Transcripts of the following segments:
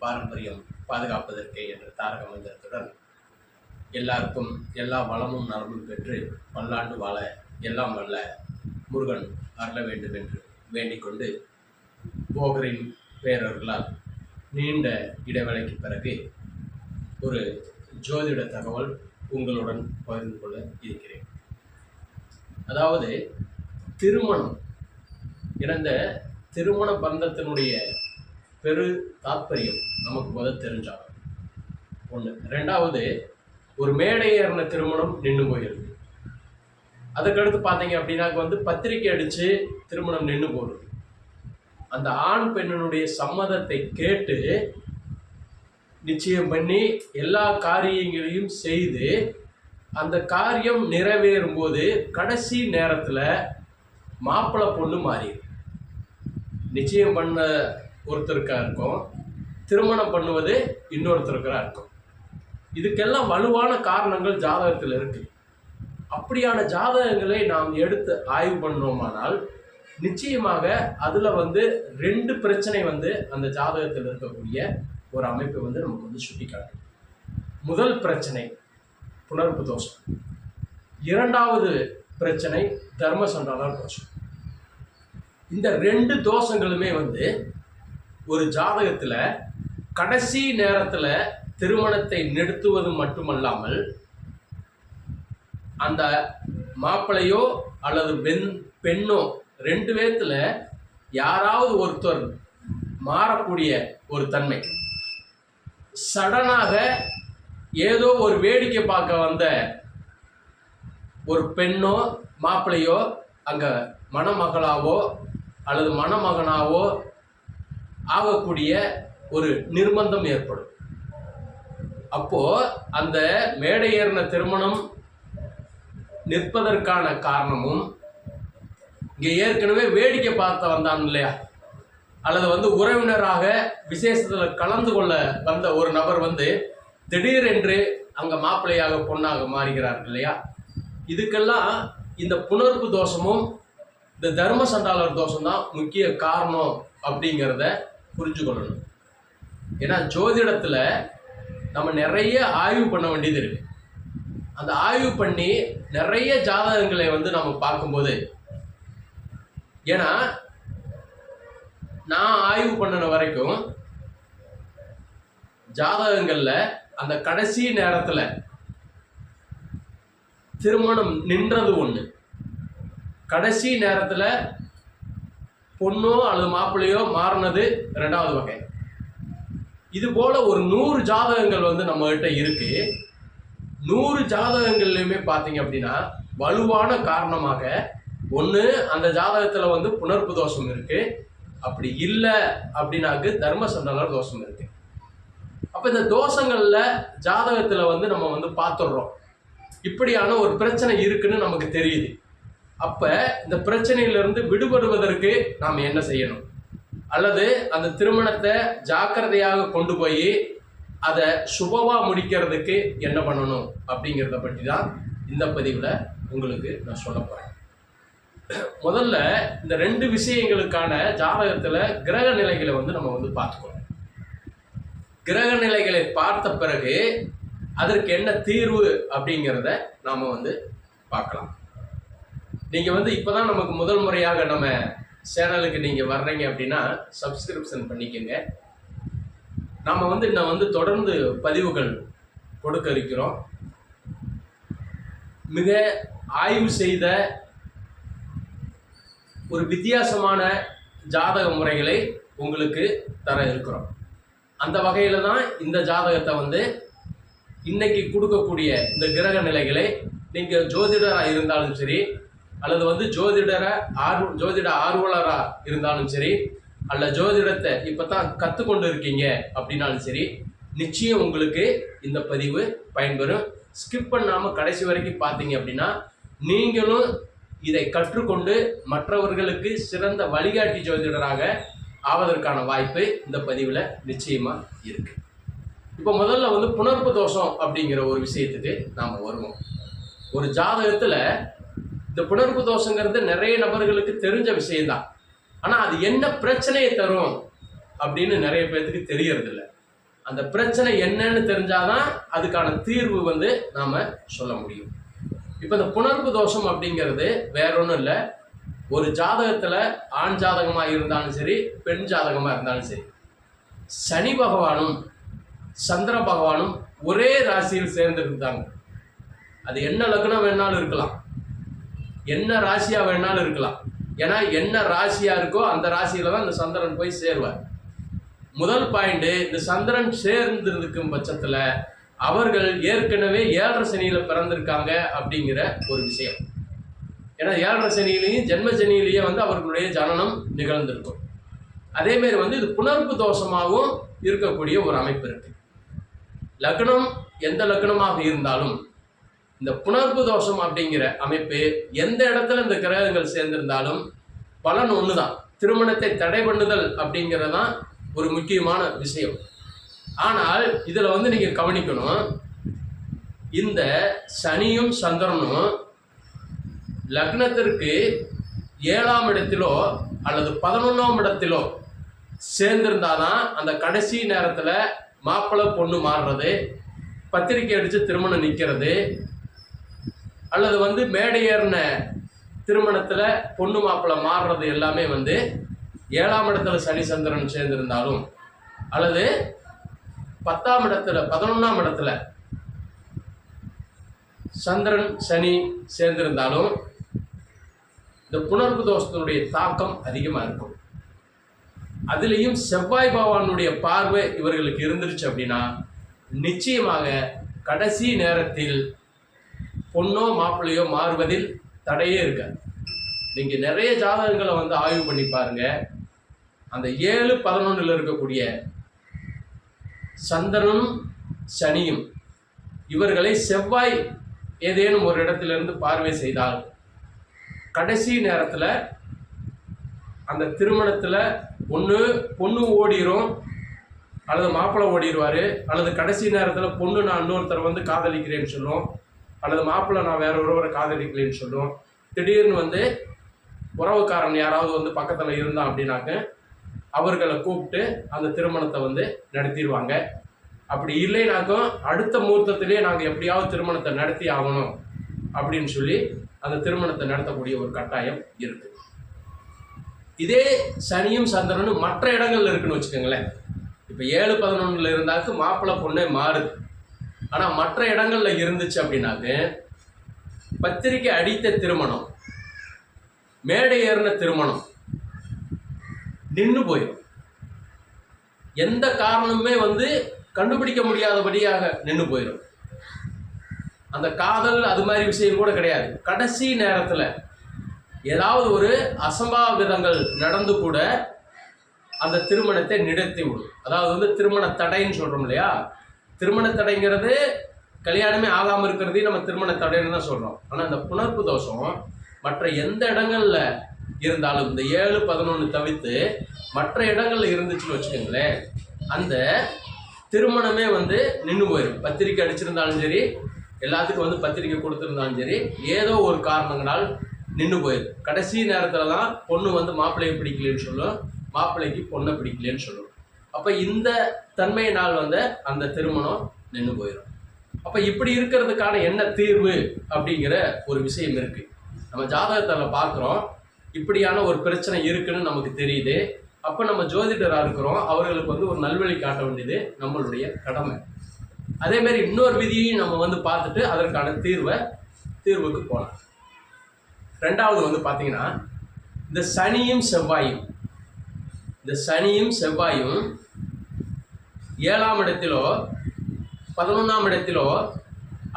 பாரம்பரியம் பாதுகாப்பதற்கே என்ற தாரக மந்திரத்துடன் எல்லாருக்கும் எல்லா வளமும் நலமும் பெற்று பல்லாண்டு வாழ எல்லாம் வல்ல முருகன் அருள வேண்டும் என்று வேண்டிக்கொண்டு போகரின் பேரர்களால் நீண்ட இடைவேளைக்கு பிறகு ஒரு ஜோதிட தகவல் உங்களுடன் பகிர்ந்து கொள்ள இருக்கிறேன். அதாவது திருமணம் இறந்த திருமண பந்தத்தினுடைய பெரு தாற்பயம் நமக்கு முதல் தெரிஞ்சாலும் ஒன்று. ரெண்டாவது, ஒரு மேடை ஏறின திருமணம் நின்று போயிருக்கு. அதுக்கடுத்து பார்த்தீங்க அப்படின்னா பத்திரிக்கை அடித்து திருமணம் நின்று போடுது. அந்த ஆண் பெண்ணினுடைய சம்மதத்தை கேட்டு நிச்சயம் பண்ணி எல்லா காரியங்களையும் செய்து அந்த காரியம் நிறைவேறும் போது கடைசி நேரத்தில் மாப்பிள்ளை பொண்ணு மாறிடும். நிச்சயம் பண்ண ஒருத்தருக்கா இருக்கும், திருமணம் பண்ணுவது இன்னொருத்தருக்கா இருக்கும். இதுக்கெல்லாம் வலுவான காரணங்கள் ஜாதகத்தில் இருக்கு. அப்படியான ஜாதகங்களை நாம் எடுத்து ஆய்வு பண்ணோமானால் நிச்சயமாக அதில் 2 பிரச்சனை அந்த ஜாதகத்தில் இருக்கக்கூடிய ஒரு அமைப்பை நமக்கு சுட்டி காட்டும். முதல் பிரச்சனை புணர்ப்பு தோஷம், இரண்டாவது பிரச்சனை தர்ம சண்டாள தோஷம். இந்த 2 தோஷங்களுமே ஒரு ஜாதகத்தில் கடைசி நேரத்தில் திருமணத்தை நிறுத்துவது மட்டுமல்லாமல் அந்த மாப்பிள்ளையோ அல்லது பெண்ணோ 2 பேர்த்துல யாராவது ஒருத்தர் மாறக்கூடிய ஒரு தன்மை. சடனாக ஏதோ ஒரு வேடிக்கை பார்க்க வந்த ஒரு பெண்ணோ மாப்பிள்ளையோ அங்கே மணமகளாவோ அல்லது மணமகனாவோ ஆகக்கூடிய ஒரு நிர்பந்தம் ஏற்படும். அப்போ அந்த மேடை ஏறின திருமணம் நிற்பதற்கான காரணமும் இங்கே ஏற்கனவே வேடிக்கை பார்க்க வந்தான் இல்லையா, அல்லது உறவினராக விசேஷத்தில் கலந்து கொள்ள வந்த ஒரு நபர் திடீரென்று அங்கே மாப்பிள்ளையாக பொண்ணாக மாறுகிறார்கள் இல்லையா. இதுக்கெல்லாம் இந்த புணர்ப்பு தோஷமும் இந்த தர்ம சண்டாளர் தோஷம் தான் முக்கிய காரணம் அப்படிங்கிறத புரிஞ்சுக்கொள்ளணும். ஏன்னா ஜோதிடத்தில் நம்ம நிறைய ஆய்வு பண்ண வேண்டியது இருக்கு. அந்த ஆய்வு பண்ணி நிறைய ஜாதகங்களை நம்ம பார்க்கும்போது, ஏன்னா நான் ஆய்வு பண்ணின வரைக்கும் ஜாதகங்கள்ல அந்த கடைசி நேரத்துல திருமணம் நின்றது ஒண்ணு, கடைசி நேரத்துல பொண்ணோ அல்லது மாப்பிள்ளையோ மாறினது 2வது வகை. இது போல ஒரு 100 ஜாதகங்கள் நம்ம கிட்ட இருக்கு. 100 ஜாதகங்கள்லையுமே பார்த்தீங்க அப்படின்னா வலுவான காரணமாக ஒன்று அந்த ஜாதகத்தில் புணர்ப்பு தோஷம் இருக்கு, அப்படி இல்லை அப்படின்னாக்கு தர்ம சண்டாளர் தோஷம் இருக்கு. அப்போ இந்த தோஷங்கள்ல ஜாதகத்தில் நம்ம பார்த்துடுறோம், இப்படியான ஒரு பிரச்சனை இருக்குன்னு நமக்கு தெரியுது. அப்போ இந்த பிரச்சனையிலிருந்து விடுபடுவதற்கு நாம் என்ன செய்யணும், அல்லது அந்த திருமணத்தை ஜாக்கிரதையாக கொண்டு போய் அதை சுபமா முடிக்கிறதுக்கு என்ன பண்ணணும் அப்படிங்கிறத பற்றி தான் இந்த பதிவில் உங்களுக்கு நான் சொல்ல போகிறேன். முதல்ல இந்த 2 விஷயங்களுக்கான ஜாதகத்தில் கிரக நிலைகளை நம்ம பார்த்துக்கணும். கிரக நிலைகளை பார்த்த பிறகு அதற்கு என்ன தீர்வு அப்படிங்கிறத நாம் பார்க்கலாம். நீங்கள் இப்போதான் நமக்கு முதல் முறையாக நம்ம சேனலுக்கு நீங்கள் வர்றீங்க அப்படின்னா சப்ஸ்கிரிப்ஷன் பண்ணிக்கோங்க. நாம் இன்னும் தொடர்ந்து பதிவுகள் கொடுக்க இருக்கிறோம். மிக ஆய்வு செய்த ஒரு வித்தியாசமான ஜாதக முறைகளை உங்களுக்கு தர இருக்கிறோம். அந்த வகையில் தான் இந்த ஜாதகத்தை இன்னைக்கு கொடுக்கக்கூடிய இந்த கிரக நிலைகளை நீங்கள் ஜோதிடராக இருந்தாலும் சரி, அல்லது ஜோதிட ஆர்வலராக இருந்தாலும் சரி, அல்ல ஜோதிடத்தை இப்போ தான் கற்றுக்கொண்டு இருக்கீங்க அப்படின்னாலும் சரி, நிச்சயம் உங்களுக்கு இந்த பதிவு பயன்பெறும். ஸ்கிப் பண்ணாமல் கடைசி வரைக்கும் பார்த்தீங்க அப்படின்னா நீங்களும் இதை கற்றுக்கொண்டு மற்றவர்களுக்கு சிறந்த வழிகாட்டி ஜோதிடராக ஆவதற்கான வாய்ப்பு இந்த பதிவில் நிச்சயமாக இருக்கு. இப்போ முதல்ல புணர்ப்பு தோஷம் அப்படிங்கிற ஒரு விஷயத்துக்கு நாம் வருவோம். ஒரு ஜாதகத்தில் இந்த புணர்ப்பு தோஷங்கிறது நிறைய நபர்களுக்கு தெரிஞ்ச விஷயம்தான். ஆனால் அது என்ன பிரச்சனையை தரும் அப்படின்னு நிறைய பேர்த்துக்கு தெரியறதில்ல. அந்த பிரச்சனை என்னன்னு தெரிஞ்சாதான் அதுக்கான தீர்வு வந்து நாம சொல்ல முடியும். இப்போ இந்த புணர்வு தோஷம் அப்படிங்கிறது வேற ஒன்றும் இல்லை. ஒரு ஜாதகத்துல ஆண் ஜாதகமாக இருந்தாலும் சரி, பெண் ஜாதகமாக இருந்தாலும் சரி, சனி பகவானும் சந்திர பகவானும் ஒரே ராசியில் சேர்ந்து இருந்தாங்க. அது என்ன லக்னம் வேணாலும் இருக்கலாம், என்ன ராசியா வேணாலும் இருக்கலாம். ஏன்னா என்ன ராசியா இருக்கோ அந்த ராசியில தான் இந்த சந்திரன் போய் சேருவார். முதல் பாயிண்ட், இந்த சந்திரன் சேர்ந்து இருக்கும் பட்சத்துல அவர்கள் ஏற்கனவே 7.5 சனியில பிறந்திருக்காங்க அப்படிங்கிற ஒரு விஷயம். ஏன்னா 7.5 சனியிலையும் ஜென்ம சனியிலேயே வந்து அவர்களுடைய ஜனனம் நிகழ்ந்திருக்கும். அதே மாதிரி வந்து இது புணர்வு தோஷமாகவும் இருக்கக்கூடிய ஒரு அமைப்பு இருக்கு. லக்னம் எந்த லக்னமாக இருந்தாலும் இந்த புணர்வு தோஷம் அப்படிங்கிற அமைப்பு எந்த இடத்துல இந்த கிரகங்கள் சேர்ந்திருந்தாலும் பலன் ஒண்ணுதான். திருமணத்தை தடை பண்ணுதல் அப்படிங்கிறதான் ஒரு முக்கியமான விஷயம். ஆனால் இதுல வந்து நீங்க கவனிக்கணும், இந்த சனியும் சந்திரனும் லக்னத்திற்கு 7ஆம் இடத்திலோ அல்லது 11ஆம் இடத்திலோ சேர்ந்திருந்தாதான் அந்த கடைசி நேரத்துல மாப்பிள்ளை பொண்ணு மாறுறது, பத்திரிக்கை அடிச்சு திருமணம் நிற்கிறது, அல்லது வந்து மேடை ஏறின திருமணத்துல பொண்ணு மாப்பிள்ளை மாறுறது எல்லாமே வந்து 7ஆம் இடத்துல சனி சந்திரன் சேர்ந்திருந்தாலும், அல்லது 10ஆம் இடத்துல 11ஆம் இடத்துல சந்திரன் சனி சேர்ந்திருந்தாலும் இந்த புணர்வு தோஷத்தினுடைய தாக்கம் அதிகமா இருக்கும். அதுலேயும் செவ்வாய் பகவானுடைய பார்வை இவர்களுக்கு இருந்துருச்சு அப்படின்னா நிச்சயமாக கடைசி நேரத்தில் பொண்ணோ மாப்பிள்ளையோ மாறுவதில் தடையே இருக்காது. நீங்க நிறைய ஜாதகங்களை வந்து ஆய்வு பண்ணி பாருங்க. அந்த 7-11 இருக்கக்கூடிய சந்திரனும் சனியும் இவர்களை செவ்வாய் ஏதேனும் ஒரு இடத்திலிருந்து பார்வை செய்தால் கடைசி நேரத்தில் அந்த திருமணத்தில் ஒன்று பொண்ணு ஓடிரும், அல்லது மாப்பிள்ளை ஓடிடுவார், அல்லது கடைசி நேரத்தில் பொண்ணு நான் இன்னொருத்தரை வந்து காதலிக்கிறேன்னு சொல்லும், அல்லது மாப்பிள்ளை நான் வேற ஒருவரை காதலிக்கலைன்னு சொல்லும். திடீர்னு வந்து உறவுக்காரன் யாராவது வந்து பக்கத்தில் இருந்தான் அப்படின்னாக்க அவர்களை கூப்பிட்டு அந்த திருமணத்தை வந்து நடத்திடுவாங்க. அப்படி இல்லைனாக்கும் அடுத்த முகூர்த்தத்திலே நாங்கள் எப்படியாவது திருமணத்தை நடத்தி ஆகணும் அப்படின்னு சொல்லி அந்த திருமணத்தை நடத்தக்கூடிய ஒரு கட்டாயம் இருக்கு. இதே சனியும் சந்திரனும் மற்ற இடங்கள்ல இருக்குன்னு வச்சுக்கோங்களேன். இப்போ 7-11 இருந்தாக்கு மாப்பிள்ளை பொண்ணே மாறுது. ஆனால் மற்ற இடங்கள்ல இருந்துச்சு அப்படின்னாக்க பத்திரிக்கை அடித்த திருமணம், மேடை ஏறின திருமணம் நின்று போயிடும். எந்த காரணமுமே வந்து கண்டுபிடிக்க முடியாதபடியாக நின்று போயிடும். அந்த காதல் அது மாதிரி விஷயம் கூட கிடையாது. கடைசி நேரத்தில் ஏதாவது ஒரு அசம்பாவிதங்கள் நடந்து கூட அந்த திருமணத்தை நிறுத்தி விடும். அதாவது வந்து திருமண தடைன்னு சொல்றோம் இல்லையா, திருமண தடைங்கிறது கல்யாணமே ஆகாமல் இருக்கிறதையும் நம்ம திருமண தடைன்னு தான் சொல்றோம். ஆனால் இந்த புணர்வு தோஷம் மற்ற எந்த இடங்கள்ல இருந்தாலும் இந்த 7-11 தவிர்த்து மற்ற இடங்கள்ல இருந்துச்சுன்னு வச்சுக்கோங்களேன், அந்த திருமணமே வந்து நின்று போயிடும். பத்திரிக்கை அடிச்சிருந்தாலும் சரி, எல்லாத்துக்கும் வந்து பத்திரிக்கை கொடுத்துருந்தாலும் சரி, ஏதோ ஒரு காரணங்களால் நின்று போயிடும். கடைசி நேரத்தில் தான் பொண்ணு வந்து மாப்பிள்ளையை பிடிக்கலன்னு சொல்லும், மாப்பிள்ளைக்கு பொண்ணை பிடிக்கலன்னு சொல்லும். அப்போ இந்த தன்மையினால் வந்து அந்த திருமணம் நின்று போயிடும். அப்போ இப்படி இருக்கிறதுக்கான என்ன தீர்வு அப்படிங்கிற ஒரு விஷயம் இருக்கு. நம்ம ஜாதகத்தில் பார்க்குறோம், இப்படியான ஒரு பிரச்சனை இருக்குன்னு நமக்கு தெரியுது. அப்போ நம்ம ஜோதிடராக இருக்கிறோம், அவர்களுக்கு வந்து ஒரு நல்வழி காட்ட வேண்டியது நம்மளுடைய கடமை. அதே மாதிரி இன்னொரு விதியையும் நம்ம வந்து பார்த்துட்டு அதற்கான தீர்வுக்கு போகலாம். ரெண்டாவது வந்து பார்த்தீங்கன்னா, இந்த சனியும் செவ்வாயும் 7ஆம் இடத்திலோ 11ஆம் இடத்திலோ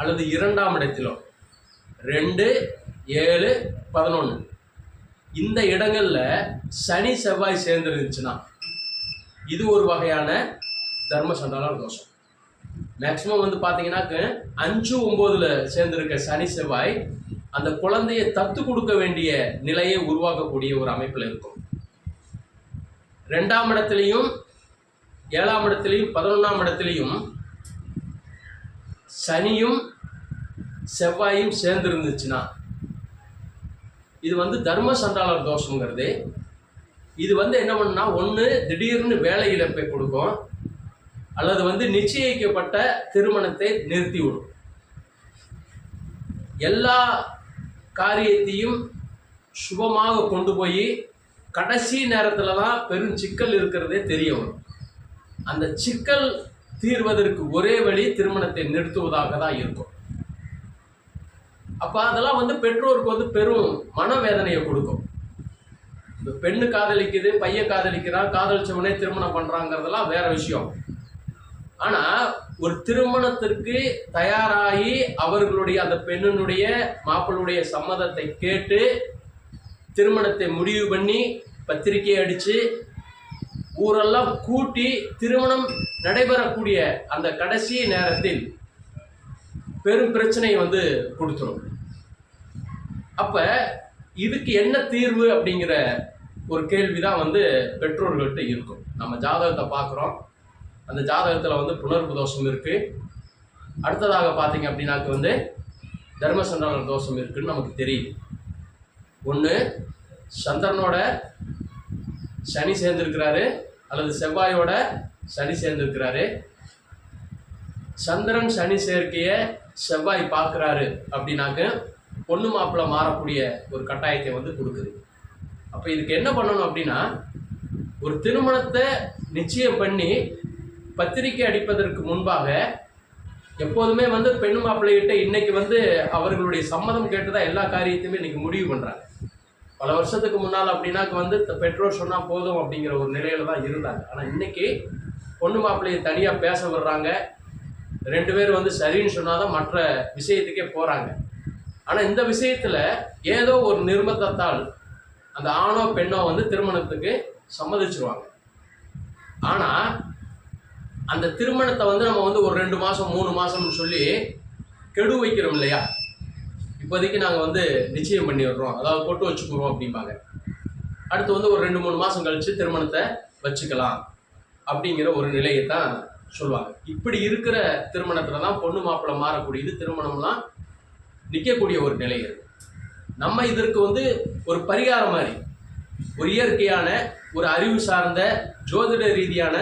அல்லது 2ஆம் இடத்திலோ 2, 7, 11 இந்த இடங்கள்ல சனி செவ்வாய் சேர்ந்துருந்துச்சுன்னா இது ஒரு வகையான தர்ம சண்டாள தோஷம். மேக்சிமம் வந்து பார்த்தீங்கன்னாக்க 5-9 சேர்ந்திருக்க சனி செவ்வாய் அந்த குழந்தையை தத்து கொடுக்க வேண்டிய நிலையை உருவாக்கக்கூடிய ஒரு அமைப்பில் இருக்கும். 2ஆம் இடத்திலையும் 7ஆம் இடத்திலையும் 11ஆம் இடத்திலையும் சனியும் செவ்வாயும் சேர்ந்துருந்துச்சுன்னா இது வந்து தர்ம சண்டாளர் தோஷங்கிறது. இது வந்து என்ன பண்ணுன்னா, ஒன்று திடீர்னு வேலை இழப்பை கொடுக்கும், அல்லது வந்து நிச்சயிக்கப்பட்ட திருமணத்தை நிறுத்திவிடும். எல்லா காரியத்தையும் சுபமாக கொண்டு போய் கடைசி நேரத்தில் தான் பெரும் சிக்கல் இருக்கிறதே தெரிய வரும். அந்த சிக்கல் தீர்வதற்கு ஒரே வழி திருமணத்தை நிறுத்துவதாக தான் இருக்கும். அப்போ அதெல்லாம் வந்து பெற்றோருக்கு வந்து பெரும் மனவேதனையை கொடுக்கும். இந்த பெண்ணு காதலிக்குது, பையன் காதலிக்கிறான், காதலிச்சவனே திருமணம் பண்ணுறாங்கிறதெல்லாம் வேற விஷயம். ஆனால் ஒரு திருமணத்திற்கு தயாராகி அவர்களுடைய அந்த பெண்ணினுடைய மாப்பிள்ளுடைய சம்மதத்தை கேட்டு திருமணத்தை முடிவு பண்ணி பத்திரிகை அடித்து ஊரெல்லாம் கூட்டி திருமணம் நடைபெறக்கூடிய அந்த கடைசி நேரத்தில் பெரும் பிரச்சனையை வந்து கொடுத்துரும். அப்போ இதுக்கு என்ன தீர்வு அப்படிங்கிற ஒரு கேள்வி தான் வந்து பெற்றோர்கள்ட்ட இருக்கும். நம்ம ஜாதகத்தை பார்க்குறோம், அந்த ஜாதகத்தில் வந்து புனர்ப்பு தோஷம் இருக்குது. அடுத்ததாக பார்த்தீங்க அப்படின்னாக்க வந்து தர்மசண்டாள தோஷம் இருக்குன்னு நமக்கு தெரியுது. ஒன்று சந்திரனோட சனி சேர்ந்திருக்கிறாரு, அல்லது செவ்வாயோட சனி சேர்ந்திருக்கிறாரு. சந்திரன் சனி சேர்க்கைய செவ்வாய் பார்க்குறாரு அப்படின்னாக்க பொண்ணு மாப்பிள்ளை மாறக்கூடிய ஒரு கட்டாயத்தை வந்து கொடுக்குது. அப்போ இதுக்கு என்ன பண்ணணும் அப்படின்னா, ஒரு திருமணத்தை நிச்சயம் பண்ணி பத்திரிக்கை அடிப்பதற்கு முன்பாக எப்போதுமே வந்து பெண்ணு மாப்பிள்ளைகிட்ட இன்னைக்கு வந்து அவர்களுடைய சம்மதம் கேட்டு தான் எல்லா காரியத்தையுமே இன்னைக்கு முடிவு பண்ணுறாங்க. பல வருஷத்துக்கு முன்னால் அப்படின்னாக்க வந்து பெற்றோர் சொன்னால் போதும் அப்படிங்கிற ஒரு நிலையில தான் இருந்தாங்க. ஆனால் இன்னைக்கு பொண்ணு மாப்பிள்ளையை தனியாக பேச விடுறாங்க. 2 பேர் வந்து சரின்னு சொன்னாதான் மற்ற விஷயத்துக்கே போகிறாங்க. ஆனால் இந்த விஷயத்தில் ஏதோ ஒரு நிர்பந்தத்தால் அந்த ஆணோ பெண்ணோ வந்து திருமணத்துக்கு சம்மதிச்சிருவாங்க. ஆனால் அந்த திருமணத்தை வந்து நம்ம வந்து ஒரு 2 மாதம் 3 மாதம்னு சொல்லி கெடு வைக்கிறோம் இல்லையா. இப்போதைக்கு நாங்கள் வந்து நிச்சயம் பண்ணிடுறோம், அதாவது பொட்டு வச்சுக்கிறோம் அப்படிம்பாங்க. அடுத்து வந்து ஒரு 2-3 மாதம் கழித்து திருமணத்தை வச்சுக்கலாம் அப்படிங்கிற ஒரு நிலையை தான் சொல்லுவாங்க. இப்படி இருக்கிற திருமணத்தில் தான் பொண்ணு மாப்பிள்ளை மாறக்கூடியது, திருமணம்லாம் நிற்கக்கூடிய ஒரு நிலை இருக்குது. நம்ம இதற்கு வந்து ஒரு பரிகாரம் மாதிரி, ஒரு இயற்கையான, ஒரு அறிவு சார்ந்த, ஜோதிட ரீதியான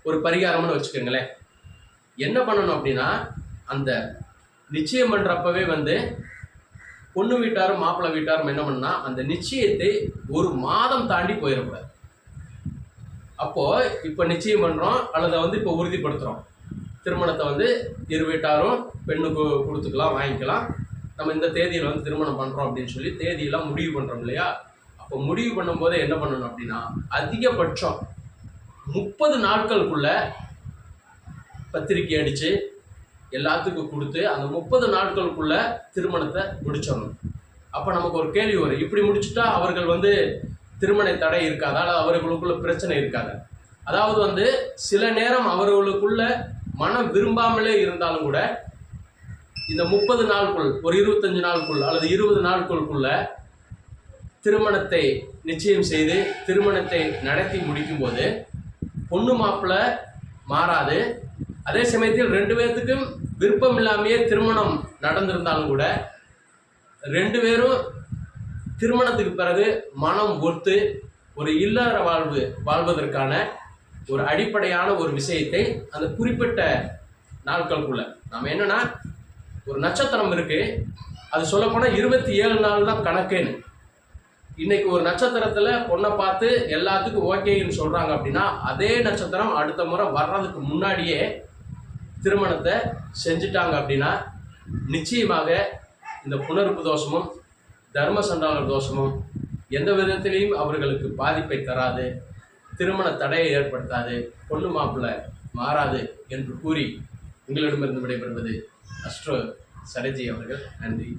ஒரு பரிகாரம்னு வச்சுக்கோங்களேன். என்ன பண்ணணும் அப்படின்னா, அந்த நிச்சயம் பண்ணுறப்பவே வந்து பொண்ணு வீட்டாரும் மாப்பிள்ளை வீட்டாரும் என்ன பண்ணா, அந்த நிச்சயத்தை 1 மாதம் தாண்டி போயிடக்கூடாது. அப்போது இப்போ நிச்சயம் பண்ணுறோம் அல்லது வந்து இப்போ உறுதிப்படுத்துகிறோம், திருமணத்தை வந்து இரு வீட்டாரும் பெண்ணுக்கு கொடுத்துக்கலாம், வாங்கிக்கலாம், நம்ம இந்த தேதியில் வந்து திருமணம் பண்ணுறோம் அப்படின்னு சொல்லி தேதியெல்லாம் முடிவு பண்ணுறோம் இல்லையா. அப்போ முடிவு பண்ணும்போது என்ன பண்ணணும் அப்படின்னா, அதிகபட்சம் 30 நாட்களுக்குள்ள பத்திரிக்கை அடித்து எல்லாத்துக்கும் கொடுத்து அந்த 30 நாட்களுக்குள்ள திருமணத்தை முடிச்சிடணும். அப்போ நமக்கு ஒரு கேள்வி வரும், இப்படி முடிச்சுட்டா அவர்கள் வந்து திருமண தடை இருக்காதா, அல்லது அவர்களுக்குள்ள பிரச்சனை இருக்காதா? அதாவது வந்து சில நேரம் அவர்களுக்குள்ள மனம் விரும்பாமலே இருந்தாலும் கூட இந்த 30 நாளுக்குள், ஒரு 25 நாளுக்குள் அல்லது 20 நாட்களுக்குள்ள திருமணத்தை நிச்சயம் செய்து திருமணத்தை நடத்தி முடிக்கும்போது பொண்ணு மாப்பிள்ளை மாறாது. அதே சமயத்தில் 2 பேர்த்துக்கும் விருப்பம் இல்லாமையே திருமணம் நடந்திருந்தாலும் கூட 2 பேரும் திருமணத்துக்கு பிறகு மனம் ஒத்து ஒரு இல்லற வாழ்வதற்கான ஒரு அடிப்படையான ஒரு விஷயத்தை அந்த குறிப்பிட்ட நாட்களுக்குள்ள, நம்ம என்னன்னா ஒரு நட்சத்திரம் இருக்கு, அது சொல்லப்போனால் 27 நாள் தான் கணக்குன்னு. இன்னைக்கு ஒரு நட்சத்திரத்தில் பொண்ணை பார்த்து எல்லாத்துக்கும் ஓகேன்னு சொல்கிறாங்க அப்படின்னா, அதே நட்சத்திரம் அடுத்த முறை வர்றதுக்கு முன்னாடியே திருமணத்தை செஞ்சுட்டாங்க அப்படின்னா நிச்சயமாக இந்த புனர்ப்பு தோஷமும் தர்ம சண்டாளர் தோஷமும் எந்த விதத்திலையும் அவர்களுக்கு பாதிப்பை தராது, திருமண தடையை ஏற்படுத்தாது, பொண்ணு மாப்பிள்ளை மாறாது என்று கூறி உங்களிடமிருந்து விடைபெறுவது அஸ்ட்ரோ சரஜி அவர்கள். நன்றி.